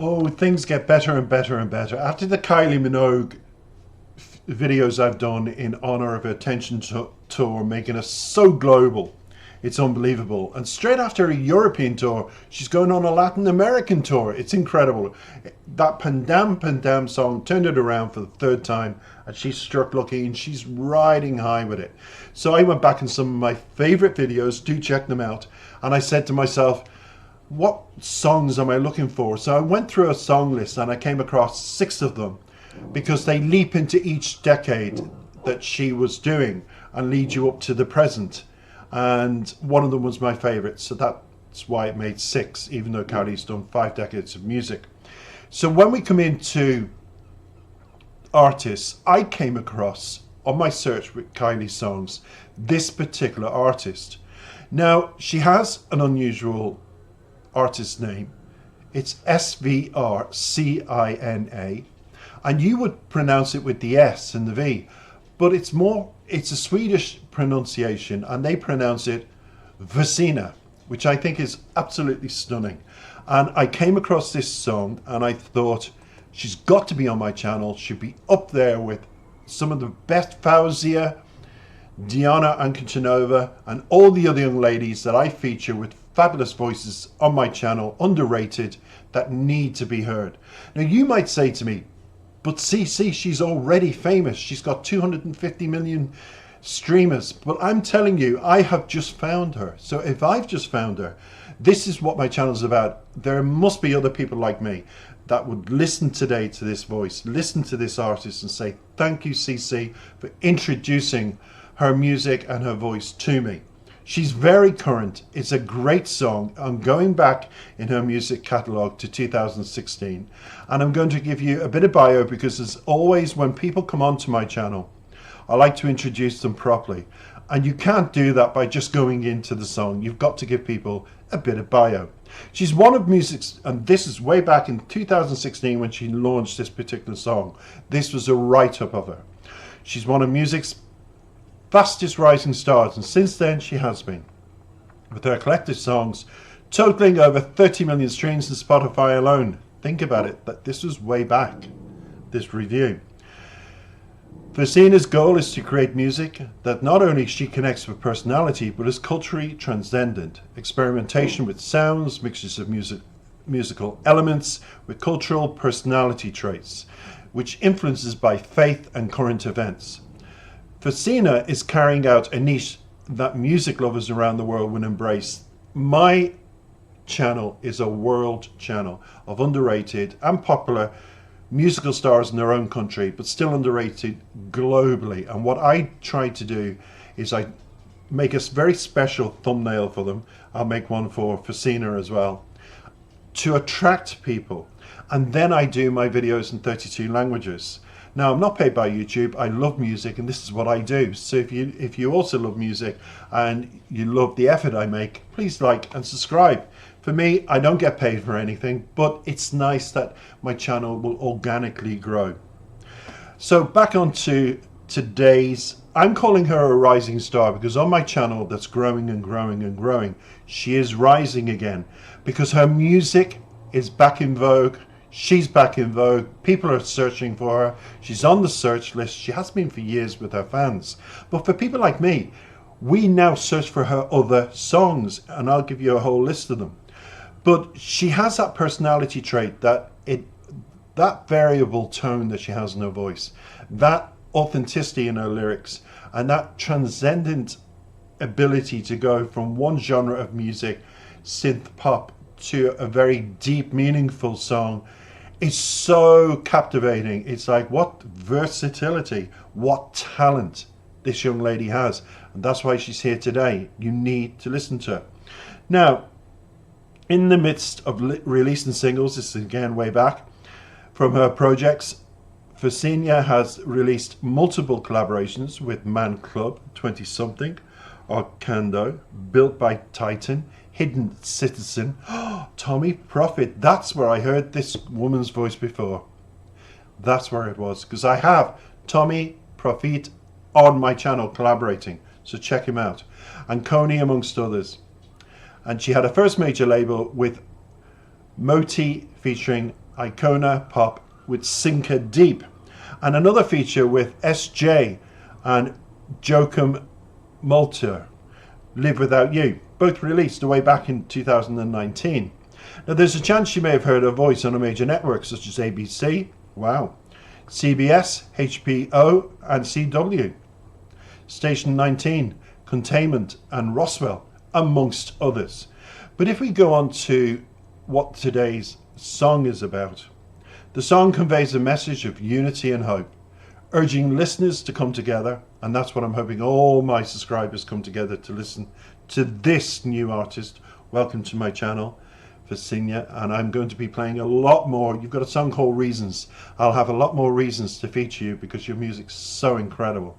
Oh, things get better and better and better. After the Kylie Minogue videos I've done in honor of her Attention tour, making us so global, it's unbelievable. And straight after a European tour, she's going on a Latin American tour. It's incredible. That Pandam Pandam song turned it around for the third time, and she's struck lucky, and she's riding high with it. So I went back in some of my favorite videos, do check them out, and I said to myself, what songs am I looking for? So I went through a song list and I came across 6 of them, because they leap into each decade that she was doing and lead you up to the present. And one of them was my favorite, so that's why it made 6, even though Kylie's done 5 decades of music. So when we come into artists, I came across, on my search with Kylie songs, this particular artist. Now, she has an unusual artist name. It's SVRCINA, and you would pronounce it with the S and the V, but it's a Swedish pronunciation, and they pronounce it SVRCINA, which I think is absolutely stunning. And I came across this song and I thought, she's got to be on my channel. She'd be up there with some of the best, Fauzia, Diana Ankachinova, and all the other young ladies that I feature with fabulous voices on my channel, underrated, that need to be heard. Now you might say to me, but CC, she's already famous. She's got 250 million streamers. But I'm telling you, I have just found her. So if I've just found her, this is what my channel is about. There must be other people like me that would listen today to this voice, listen to this artist and say, thank you, CC, for introducing her music and her voice to me. She's very current. It's a great song. I'm going back in her music catalogue to 2016, and I'm going to give you a bit of bio, because as always when people come onto my channel, I like to introduce them properly, and you can't do that by just going into the song. You've got to give people a bit of bio. She's one of music's, and this is way back in 2016 when she launched this particular song. This was a write-up of her. She's one of music's fastest rising stars, and since then she has been, with her collective songs totaling over 30 million streams in Spotify alone. Think about it, that this was way back, this review. SVRCINA's goal is to create music that not only she connects with personality, but is culturally transcendent. Experimentation with sounds, mixtures of musical elements with cultural personality traits, which influences by faith and current events. SVRCINA is carrying out a niche that music lovers around the world will embrace. My channel is a world channel of underrated and popular musical stars in their own country, but still underrated globally. And what I try to do is I make a very special thumbnail for them. I'll make one for SVRCINA as well, to attract people. And then I do my videos in 32 languages. Now, I'm not paid by YouTube. I love music, and this is what I do. So if you also love music and you love the effort I make, please like and subscribe. For me, I don't get paid for anything, but it's nice that my channel will organically grow. So back on to today's, I'm calling her a rising star, because on my channel that's growing and growing and growing, she is rising again, because her music is back in vogue. She's back in vogue. People are searching for her. She's on the search list. She has been for years with her fans. But for people like me, we now search for her other songs, and I'll give you a whole list of them. But she has that personality trait, that variable tone that she has in her voice, that authenticity in her lyrics, and that transcendent ability to go from one genre of music, synth pop, to a very deep, meaningful song. It's so captivating. It's like, what versatility, what talent this young lady has. And that's why she's here today. You need to listen to her. Now, in the midst of releasing singles, this is again way back from her projects, SVRCINA has released multiple collaborations with Man Club, 20 something, Arcando, Built by Titan, Hidden Citizen, Tommy Profit. That's where I heard this woman's voice before. That's where it was, because I have Tommy Profit on my channel collaborating, so check him out. And Coney, amongst others. And she had her first major label with Moti featuring Icona Pop with Sinker Deep, and another feature with SJ and Joachim Multer, Live Without You, both released way back in 2019. Now there's a chance you may have heard her voice on a major network such as ABC, wow, CBS, HBO and CW, Station 19, Containment and Roswell, amongst others. But if we go on to what today's song is about, the song conveys a message of unity and hope, urging listeners to come together, and that's what I'm hoping all my subscribers come together to listen to this new artist. Welcome to my channel, SVRCINA, and I'm going to be playing a lot more. You've got a song called Reasons. I'll have a lot more reasons to feature you because your music's so incredible.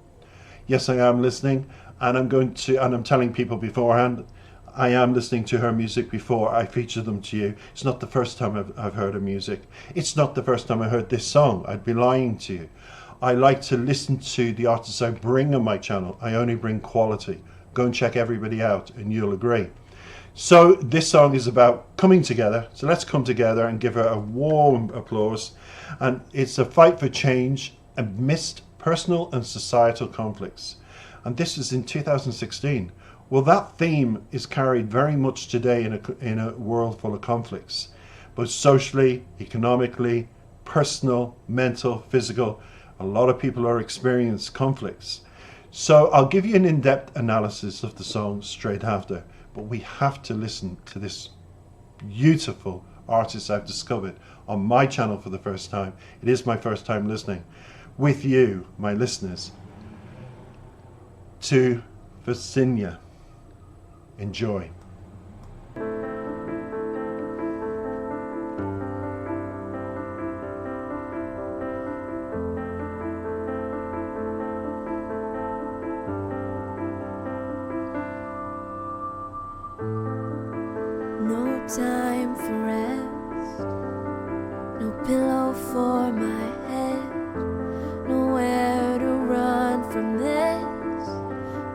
Yes, I am listening, and I'm telling people beforehand, I am listening to her music before I feature them to you. It's not the first time I've heard her music. It's not the first time I heard this song. I'd be lying to you. I like to listen to the artists I bring on my channel. I only bring quality. Go and check everybody out and you'll agree. So this song is about coming together. So let's come together and give her a warm applause. And it's a fight for change amidst personal and societal conflicts. And this is in 2016. Well, that theme is carried very much today in a world full of conflicts, both socially, economically, personal, mental, physical. A lot of people are experiencing conflicts. So I'll give you an in-depth analysis of the song straight after, but we have to listen to this beautiful artist I've discovered on my channel for the first time. It is my first time listening with you, my listeners, to SVRCINA. Enjoy. No time for rest, no pillow for my head, nowhere to run from this,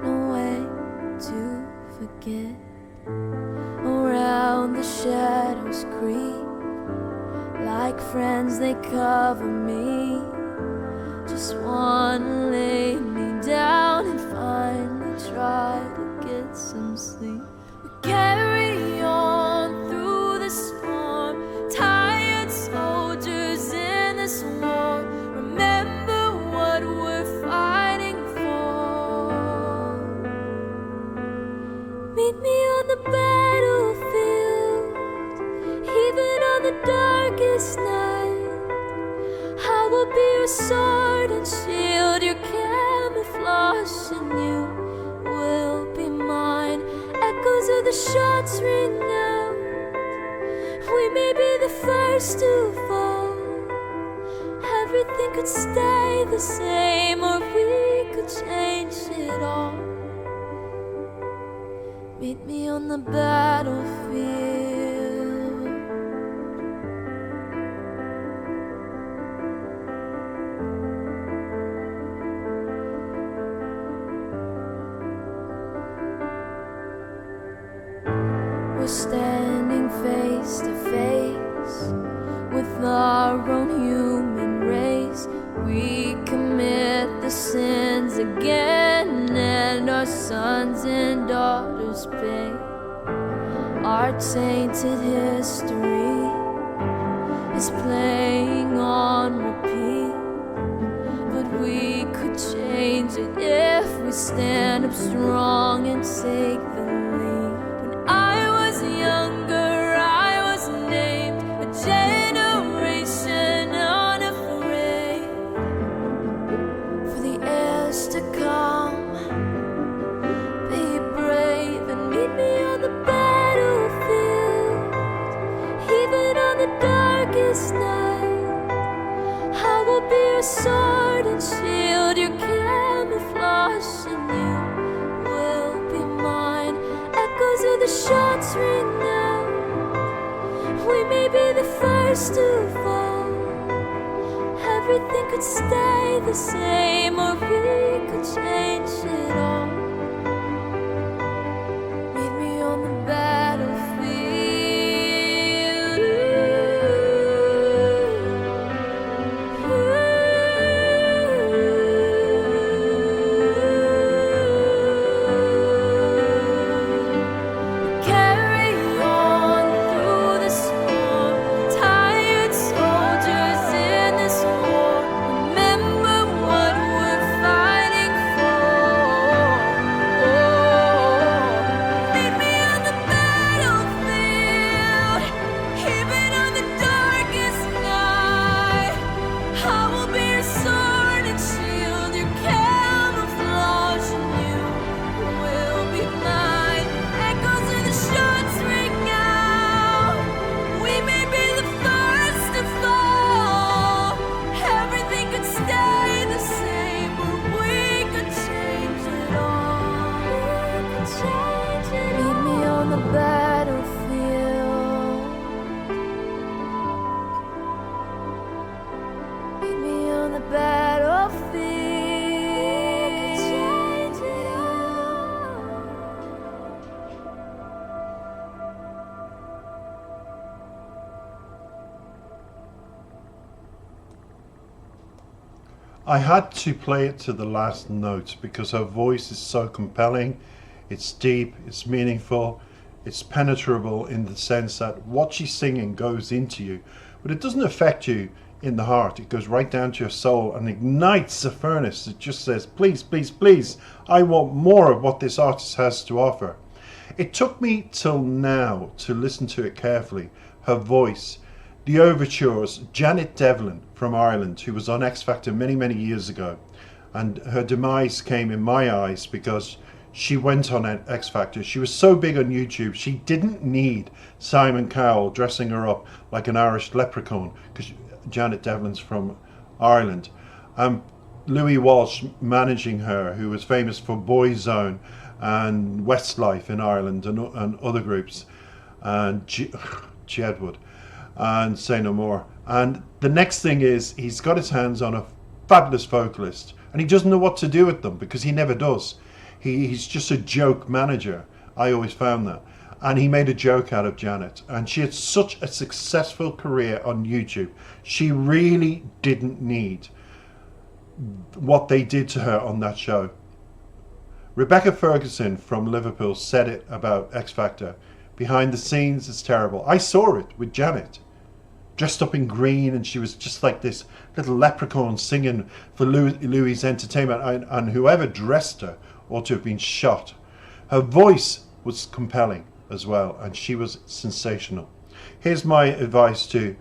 no way to forget. Around the shadows creep, like friends they cover me. Just wanna lay me down and finally try to get some sleep. We carry on through the storm, tired soldiers in this war. Remember what we're fighting for. Meet me on the battlefield, even on the darkest night. I will be your sword and shield, your camouflage, and you will be mine. Echoes of the shots ring out. We may be the first to fall. Everything could stay the same, or we could change it all. Meet me on the battlefield. We're standing face to face with our own human race. We commit the sins again, and our sons and daughters pay. Our tainted history is playing on repeat, but we could change it if we stand up strong and take the lead. When I was younger, I was named a generation unafraid. For the heirs to come, be brave and meet me on the battlefield. Even on the darkest night, I will be your sword and shield, your camouflage, and you will be mine. Echoes of the shots ring out. We may be the first to fall. Everything could stay the same, or we could change it all. Meet me on the battlefield. the battlefield. Change it all. I had to play it to the last note because her voice is so compelling. It's deep, it's meaningful, it's penetrable in the sense that what she's singing goes into you, but it doesn't affect you in the heart. It goes right down to your soul and ignites a furnace that just says, please, please, please, I want more of what this artist has to offer. It took me till now to listen to it carefully. Her voice, the overtures, Janet Devlin from Ireland, who was on X Factor many, many years ago, and her demise came in my eyes because she went on X Factor. She was so big on YouTube, she didn't need Simon Cowell dressing her up like an Irish leprechaun, because Janet Devlin's from Ireland. Louis Walsh managing her, who was famous for Boyzone and Westlife in Ireland and other groups, and Jedwood, and Say No More. And the next thing is, he's got his hands on a fabulous vocalist, and he doesn't know what to do with them because he never does. He's just a joke manager. I always found that. And he made a joke out of Janet. And she had such a successful career on YouTube. She really didn't need what they did to her on that show. Rebecca Ferguson from Liverpool said it about X Factor. Behind the scenes, it's terrible. I saw it with Janet, dressed up in green, and she was just like this little leprechaun singing for Louis' entertainment, and whoever dressed her ought to have been shot. Her voice was compelling as well, and she was sensational. Here's my advice to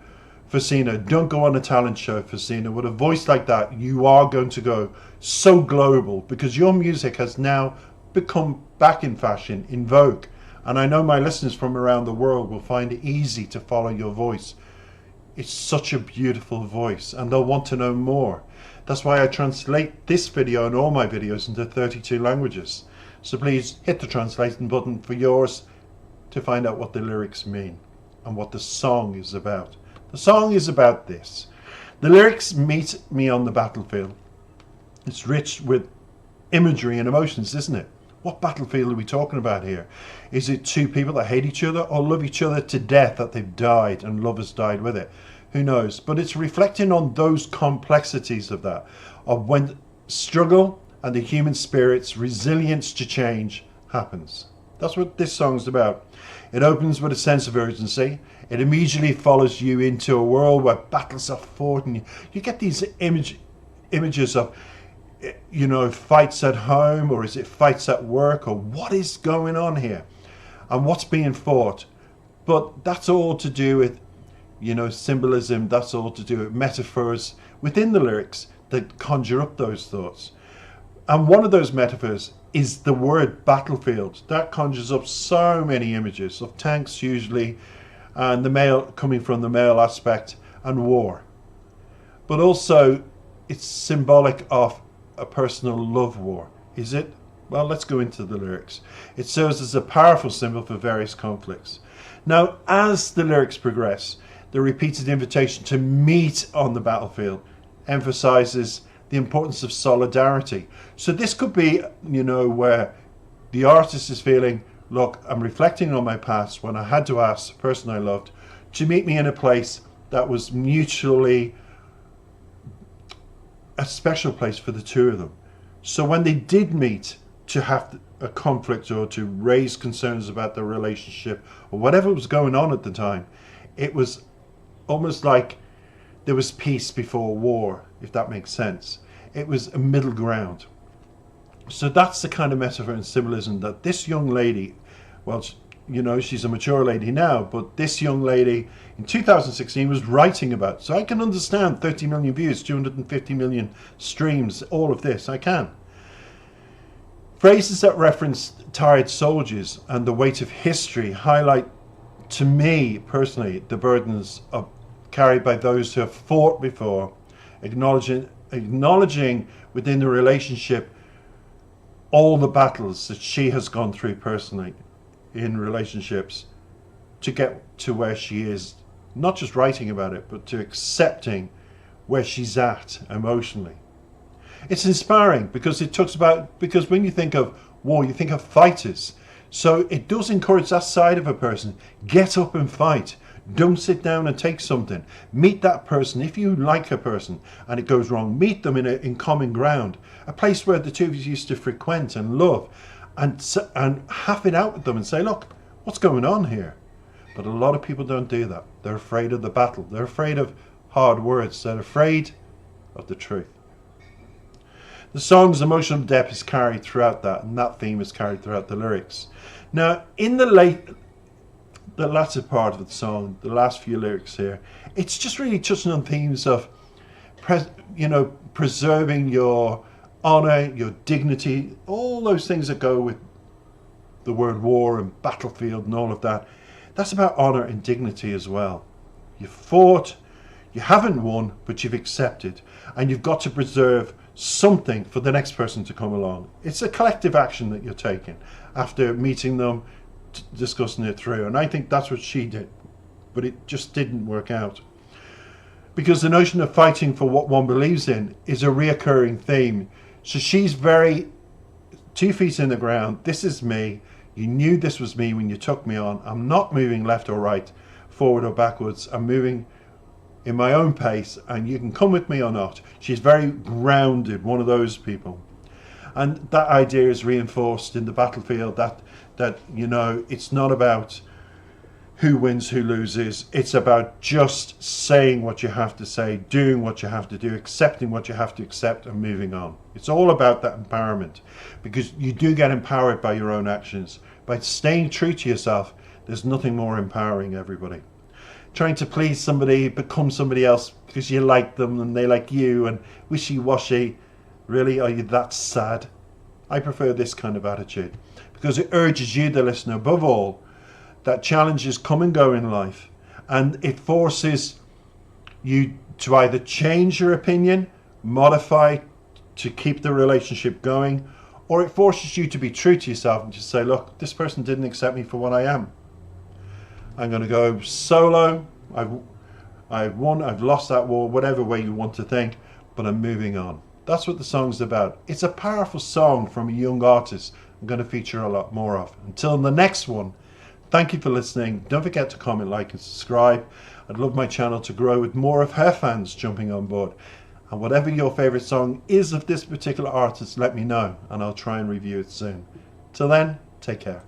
SVRCINA. Don't go on a talent show, SVRCINA. With a voice like that, you are going to go so global because your music has now become back in fashion, in vogue. And I know my listeners from around the world will find it easy to follow your voice. It's such a beautiful voice, and they'll want to know more. That's why I translate this video and all my videos into 32 languages. So please hit the translation button for yours to find out what the lyrics mean and what the song is about. The song is about this. The lyrics meet me on the battlefield. It's rich with imagery and emotions, isn't it? What battlefield are we talking about here? Is it two people that hate each other or love each other to death, that they've died and love has died with it? Who knows? But it's reflecting on those complexities of that, of when struggle and the human spirit's resilience to change happens. That's what this song's about. It opens with a sense of urgency. It immediately follows you into a world where battles are fought, and you get these images of, you know, fights at home, or is it fights at work, or what is going on here and what's being fought. But that's all to do with, you know, symbolism. That's all to do with metaphors within the lyrics that conjure up those thoughts. And one of those metaphors is the word battlefield. That conjures up so many images of tanks usually, and the male, coming from the male aspect, and war. But also it's symbolic of a personal love war. Is it? Well, let's go into the lyrics. It serves as a powerful symbol for various conflicts. Now, as the lyrics progress, the repeated invitation to meet on the battlefield emphasizes the importance of solidarity. So this could be, you know, where the artist is feeling, look, I'm reflecting on my past when I had to ask the person I loved to meet me in a place that was mutually a special place for the two of them. So when they did meet to have a conflict or to raise concerns about their relationship or whatever was going on at the time, it was almost like there was peace before war, if that makes sense. It was a middle ground. So that's the kind of metaphor and symbolism that this young lady, well, you know, she's a mature lady now, but this young lady in 2016 was writing about. So I can understand 30 million views, 250 million streams, all of this, I can. Phrases that reference tired soldiers and the weight of history highlight, to me personally, the burdens carried by those who have fought before, acknowledging within the relationship all the battles that she has gone through personally in relationships to get to where she is, not just writing about it, but to accepting where she's at emotionally. It's inspiring because it talks about, because when you think of war, you think of fighters. So it does encourage that side of a person. Get up and fight. Don't sit down and take something. Meet that person. If you like a person and it goes wrong, meet them in common ground, a place where the two of you used to frequent and love, and have it out with them and say, look, what's going on here? But a lot of people don't do that. They're afraid of the battle. They're afraid of hard words. They're afraid of the truth. The song's emotional depth is carried throughout that, and that theme is carried throughout the lyrics. Now, in the latter part of the song, the last few lyrics here, it's just really touching on themes of, preserving your honor, your dignity, all those things that go with the word war and battlefield and all of that. That's about honor and dignity as well. You fought, you haven't won, but you've accepted, and you've got to preserve something for the next person to come along. It's a collective action that you're taking after meeting them, discussing it through, and I think that's what she did, but it just didn't work out, because the notion of fighting for what one believes in is a reoccurring theme. So she's very 2 feet in the ground. This is me. You knew this was me when you took me on. I'm not moving left or right, forward or backwards. I'm moving in my own pace, and you can come with me or not. She's very grounded, one of those people. And that idea is reinforced in the battlefield, that it's not about who wins, who loses. It's about just saying what you have to say, doing what you have to do, accepting what you have to accept, and moving on. It's all about that empowerment, because you do get empowered by your own actions. By staying true to yourself, there's nothing more empowering, everybody. Trying to please somebody, become somebody else because you like them and they like you, and wishy-washy. Really, are you that sad? I prefer this kind of attitude, because it urges you, the listener, above all, that challenges come and go in life, and it forces you to either change your opinion, modify to keep the relationship going, or it forces you to be true to yourself and just say, look, this person didn't accept me for what I am. I'm going to go solo. I've won, I've lost that war, whatever way you want to think, but I'm moving on. That's what the song's about. It's a powerful song from a young artist I'm going to feature a lot more of. Until the next one, thank you for listening. Don't forget to comment, like, and subscribe. I'd love my channel to grow with more of her fans jumping on board. And whatever your favorite song is of this particular artist, let me know, and I'll try and review it soon. Till then, take care.